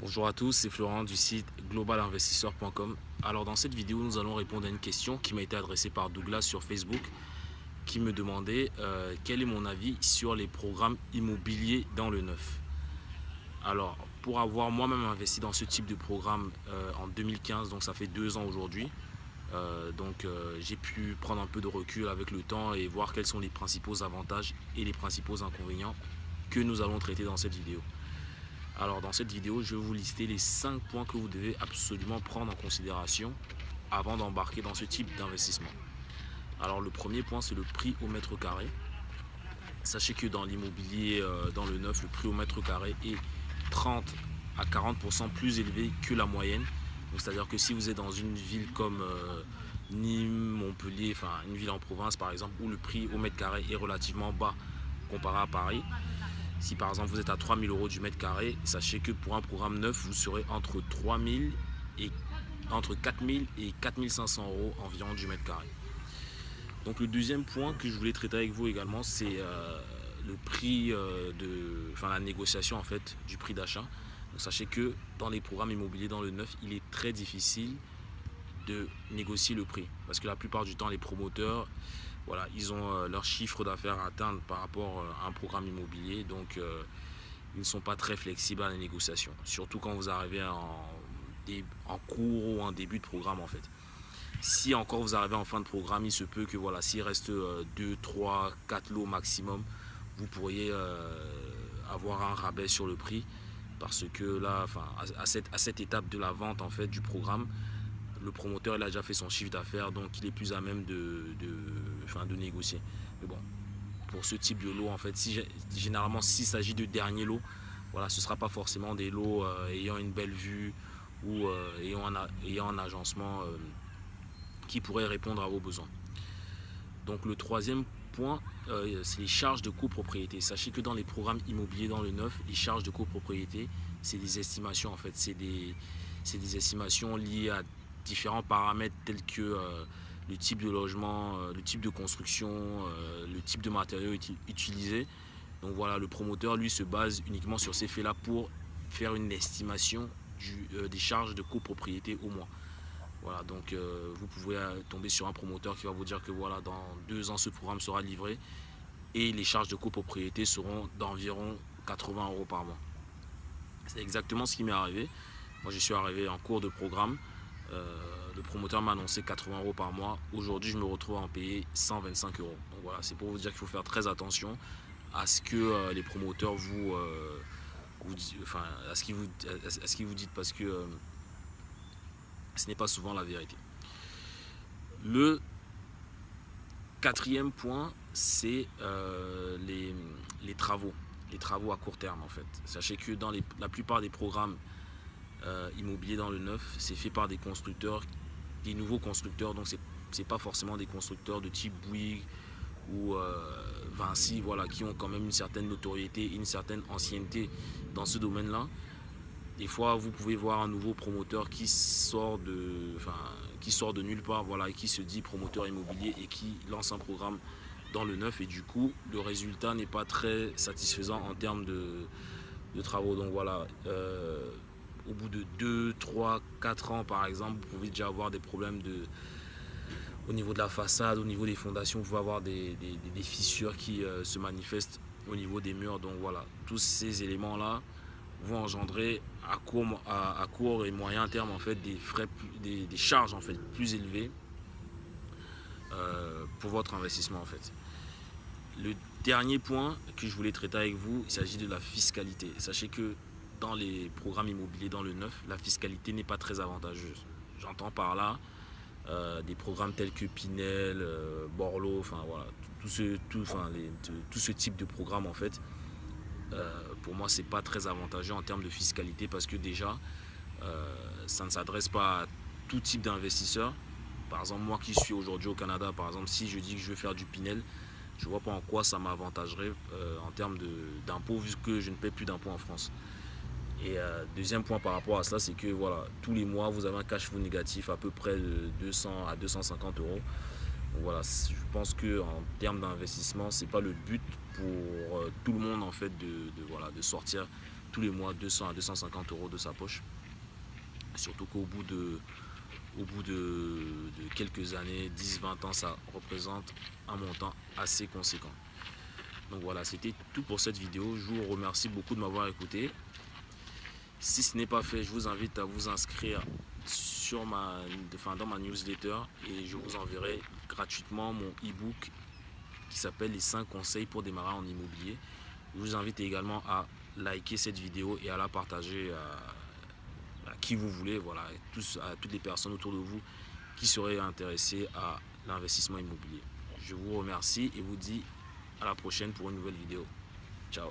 Bonjour à tous, c'est Florent du site globalinvestisseur.com. Alors dans cette vidéo, nous allons répondre à une question qui m'a été adressée par Douglas sur Facebook qui me demandait quel est mon avis sur les programmes immobiliers dans le neuf. Alors pour avoir moi-même investi dans ce type de programme en 2015, donc ça fait 2 ans aujourd'hui, j'ai pu prendre un peu de recul avec le temps et voir quels sont les principaux avantages et les principaux inconvénients que nous allons traiter dans cette vidéo. Alors dans cette vidéo, je vais vous lister les 5 points que vous devez absolument prendre en considération avant d'embarquer dans ce type d'investissement. Alors le premier point, c'est le prix au mètre carré. Sachez que dans l'immobilier, dans le neuf, le prix au mètre carré est 30 à 40% plus élevé que la moyenne. C'est-à-dire que si vous êtes dans une ville comme Nîmes, Montpellier, enfin une ville en province par exemple, où le prix au mètre carré est relativement bas comparé à Paris, si par exemple vous êtes à 3 000 euros du mètre carré, sachez que pour un programme neuf, vous serez entre 4 000 et 4 500 euros environ du mètre carré. Donc le deuxième point que je voulais traiter avec vous également, c'est le prix la négociation en fait du prix d'achat. Donc sachez que dans les programmes immobiliers dans le neuf, il est très difficile de négocier le prix parce que la plupart du temps les promoteurs, voilà, ils ont leur chiffre d'affaires à atteindre par rapport à un programme immobilier, donc ils ne sont pas très flexibles à la négociation, surtout quand vous arrivez en cours ou en début de programme en fait. Si encore vous arrivez en fin de programme, il se peut que voilà, s'il reste 2, 3, 4 lots maximum, vous pourriez avoir un rabais sur le prix parce que là, à cette étape de la vente en fait du programme, le promoteur il a déjà fait son chiffre d'affaires, donc il est plus à même de négocier. Mais bon, pour ce type de lot, en fait, généralement s'il s'agit de derniers lots, voilà, ce ne sera pas forcément des lots ayant une belle vue ou ayant un agencement qui pourrait répondre à vos besoins. Donc le troisième point, c'est les charges de copropriété. Sachez que dans les programmes immobiliers dans le neuf, les charges de copropriété, c'est des estimations en fait. C'est des estimations liées à différents paramètres tels que le type de logement, le type de construction, le type de matériaux utilisés. Donc voilà, le promoteur lui se base uniquement sur ces faits-là pour faire une estimation des charges de copropriété au mois. Voilà, donc vous pouvez tomber sur un promoteur qui va vous dire que voilà, dans 2 ans ce programme sera livré et les charges de copropriété seront d'environ 80 euros par mois. C'est exactement ce qui m'est arrivé. Moi je suis arrivé en cours de programme. Le promoteur m'a annoncé 80 euros par mois. Aujourd'hui, je me retrouve à en payer 125 euros. Donc voilà, c'est pour vous dire qu'il faut faire très attention à ce que les promoteurs à ce qu'ils vous disent parce que ce n'est pas souvent la vérité. Le quatrième point, c'est les travaux. Les travaux à court terme en fait. Sachez que dans la plupart des programmes immobiliers dans le neuf, c'est fait par des constructeurs, des nouveaux constructeurs, donc c'est pas forcément des constructeurs de type Bouygues ou Vinci, voilà, qui ont quand même une certaine notoriété, une certaine ancienneté dans ce domaine-là. Des fois, vous pouvez voir un nouveau promoteur qui sort de nulle part, voilà, et qui se dit promoteur immobilier et qui lance un programme dans le neuf et du coup, le résultat n'est pas très satisfaisant en termes de travaux. Donc voilà, au bout de 2, 3, 4 ans par exemple, vous pouvez déjà avoir des problèmes au niveau de la façade, au niveau des fondations, vous pouvez avoir des fissures qui se manifestent au niveau des murs. Donc voilà, tous ces éléments-là vont engendrer à court et moyen terme en fait des charges en fait plus élevées pour votre investissement en fait. Le dernier point que je voulais traiter avec vous, il s'agit de la fiscalité. Sachez que dans les programmes immobiliers dans le neuf, la fiscalité n'est pas très avantageuse. J'entends par là des programmes tels que Pinel, Borloo, enfin voilà, tout ce type de programme en fait. Pour moi, c'est pas très avantageux en termes de fiscalité parce que déjà, ça ne s'adresse pas à tout type d'investisseur. Par exemple, moi qui suis aujourd'hui au Canada, par exemple, si je dis que je veux faire du Pinel, je ne vois pas en quoi ça m'avantagerait en termes d'impôts vu que je ne paie plus d'impôts en France. Et deuxième point par rapport à cela, c'est que voilà, tous les mois, vous avez un cash flow négatif à peu près de 200 à 250 euros. Donc voilà, je pense qu'en termes d'investissement, ce n'est pas le but pour tout le monde en fait de sortir tous les mois 200 à 250 euros de sa poche. Surtout qu'au bout de quelques années, 10-20 ans, ça représente un montant assez conséquent. Donc voilà, c'était tout pour cette vidéo. Je vous remercie beaucoup de m'avoir écouté. Si ce n'est pas fait, je vous invite à vous inscrire dans ma newsletter et je vous enverrai gratuitement mon e-book qui s'appelle les 5 conseils pour démarrer en immobilier. Je vous invite également à liker cette vidéo et à la partager à qui vous voulez, voilà, à toutes les personnes autour de vous qui seraient intéressées à l'investissement immobilier. Je vous remercie et vous dis à la prochaine pour une nouvelle vidéo. Ciao.